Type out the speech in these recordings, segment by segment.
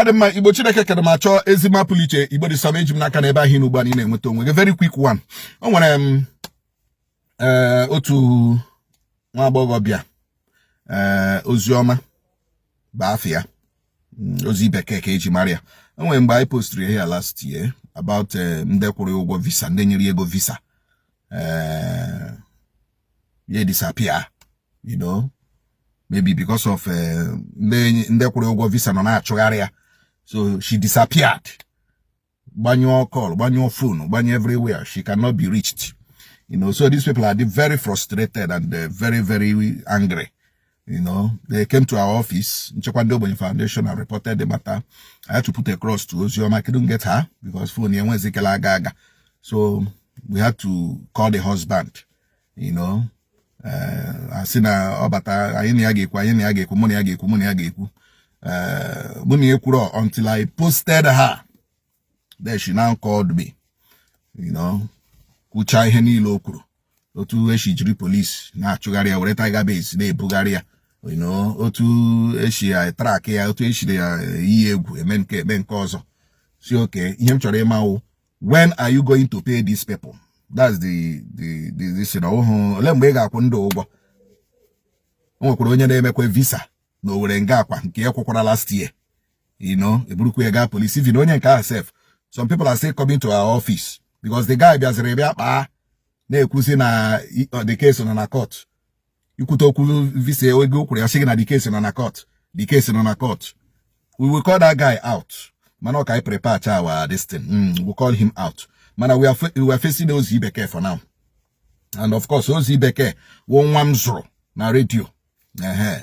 Adema Igbo Chineke kere ma chọọ ezigbo apụliche Igbo dị some eji m n'aka n'ebe ahụ n'ugbu a niile enweta onwe gị. Very quick one. O nwere otu nwa agbọghọ bịa Oziọma Bafia ozi bekee ka eji mara ya. O nwere mgbe anyị postiri here last year about ndị kwụrụ ụgwọ visa, ndị nyere ego visa disappear, you know, maybe because of ndị kwụrụ ụgwọ visa nọ na-achụgharị ya. So she disappeared. Banyo call, banyo phone, banyo everywhere. She cannot be reached. You know, so these people are very frustrated and very, very angry. You know, they came to our office, Nchekwando Foundation, and reported the matter. I had to put a cross to Ozioma. I couldn't get her because phone gaga. So we had to call the husband. You know, I seen obata until I posted her. Then she now called me. You know, kuchai heni lokuru. Otu eshi police na chugaria ureta iga base ne Bulgaria. You know, otu eshi track ya otu eshi ya iegu men cause. See, okay, him chore ma. When are you going to pay these people? That's this, you know. Let me ga kwundo ụgwọ. Onwekwara onye na-emekwe visa no were nga akwa nke ekwokwara last year. You know, eburukwe ga police even onye nke herself. Some people are still coming to our office because the guy biazere bia pa na-ekwusi na the case on a court. Ikutoku visa ego okwuru ya shigi na the case on a court. The case on a court. We will call that guy out. Manoka I prepare our this thing. We'll call him out. Man, we are facing those Ibeke for now. And of course, those Ibeke won't zero na radio.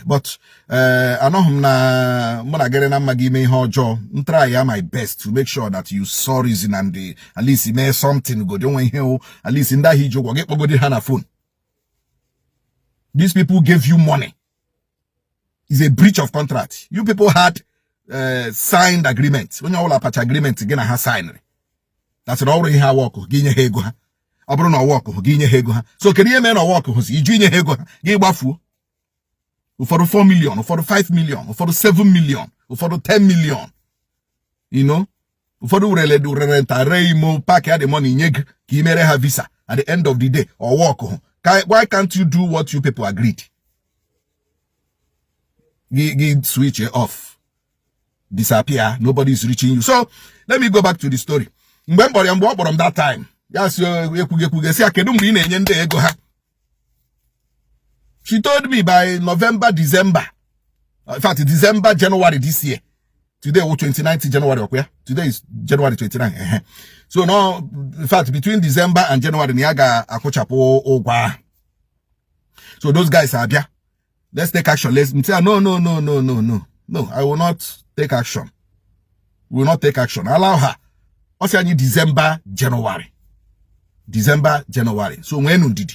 But I know na getting magime hojo. Try my best to make sure that you saw reason and at least he made something good. Don't hear at least in that he joke get go hand a phone. These people gave you money. It's a breach of contract. You people had signed agreements. When you all patch agreement again, I have signed. That's already how work. Ginye hego. Abro no work. Ginye hego. So can you men no work? Ginye hego. Give bafu. For the 4 million, for the 5 million, for the 7 million, for the 10 million. You know, for the rent reimo pack the money nyeg. Ki mere have visa at the end of the day or work. Why can't you do what you people agreed? Switch it off. Disappear. Nobody's reaching you. So let me go back to the story. From that time. Yes, she told me by November, December. In fact, December, January this year. Today, 29th January, okay? Today is January 29. So now, in fact, between December and January, Niaga Akochapo Ogwa. So those guys are there. Let's take action. Let's say, no. No, I will not take action. We will not take action. Allow her. Also, I need December, January. December, January. So when did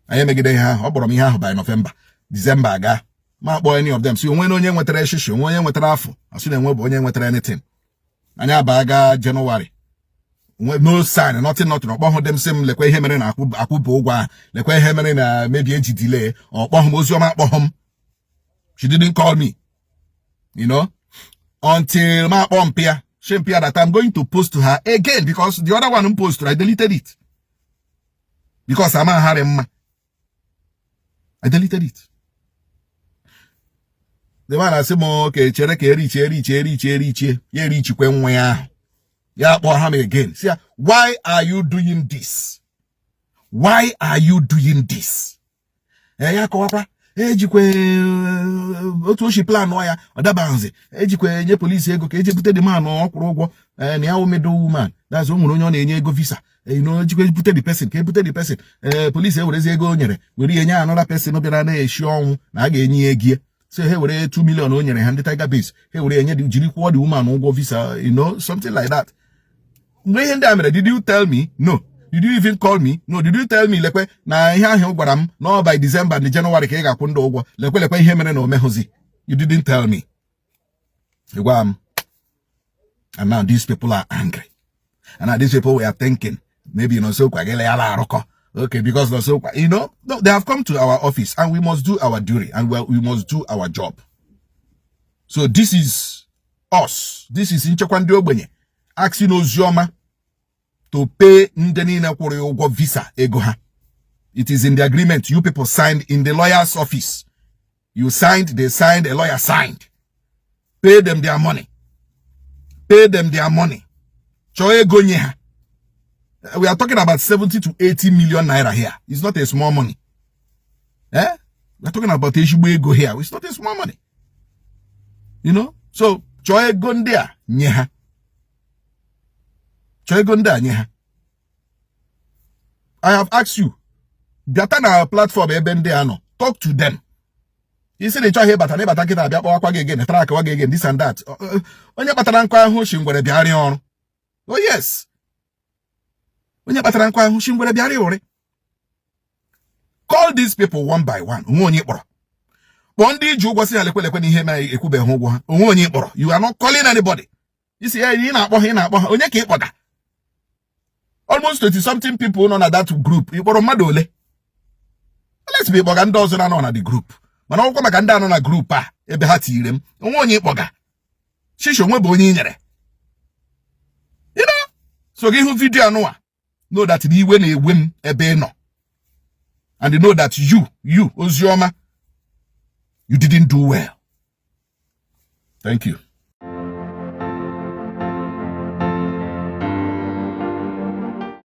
I am getting her by November. December, aga. Ma boy any of them. So when onye nwetere shishi, onye nwetere afu. Asu na nwebo onye nwetere anything. Anya baga January. No sign, nothing. Okpo them same lekwe ihe mere na akwụba ụgwọ. Lekwe ihe mere na maybe eji delay. Okpo hom Ozioma akpo hom. She didn't call me. You know? Until ma akpo mpia that I'm going to post to her again because the other one posted, I deleted it. Because I'm a harem. I deleted it. The man I said, okay, again. See, why are you doing this? Why are you doing this? Ejikwe otu she plan waya odabanze ejikwe nye police ego ka ejebute the man okwuru ụgwọ na ya middle woman that's onwere onye ọ na-enye ego visa you know ejikwe bute the person ka ebute the person police ewerezi ego onyere were enye another person bịara na eshi ọnwụ na a ga-enye ya egie so he were 2 million onyere ha ndị Tiger Base he were enye jiri kwụọ the woman ụgwọ visa, you know, something like that. Mgbe ihe ndị a mere, did you tell me? No. Did you even call me? No. Did you tell me lekwe na ihe ahụ gwara m no by December and January ka ị ga-akwụ ndị ụgwọ lekwe ihe mere na omehozi? You didn't tell me. And now these people are angry. And now these people were thinking maybe you know so okay, because you know, no, they have come to our office and we must do our duty and we must do our job. So this is us. This is nchekwa ndị ogbenye asking Ozioma to pay ndị niile kwụrụ ụgwọ visa ego ha. It is in the agreement you people signed in the lawyer's office. You signed, they signed, a lawyer signed. Pay them their money. Pay them their money. We are talking about 70 to 80 million naira here. It's not a small money. Eh? We're talking about Igbo here. It's not a small money. You know? So, Choe Gondia, nyeha. Choe Gondia, nyeha. I have asked you, Gata na platform ebende ano. Talk to them. You see the try here, but I never take it again, track again, this and that. Onye bataranko hu shingwere biari on. Oh yes. Onye bataranko hu shingwere biari ore. Call these people one by one. Onye kporo. Bondi ju gwasi alekwelekwe ni ihe ma ekube hu gwo ha. Onye kporo. You are not calling anybody. You see, you na akpo, onye ka ikpoda. Almost 20 something people on that group. Ikporo mmadụ ole. Let's be boga ndị ọzọ na the group. Mana ọkwa maka ndị anọ na group a ebe ha tiire m. Onye ikpoga. Shisho nwe bụ onye nyere. You know? So gị hụ video anụ a. Know that the iwe na-ewe m ebe nọ. And they know that you, Ozioma, you didn't do well. Thank you.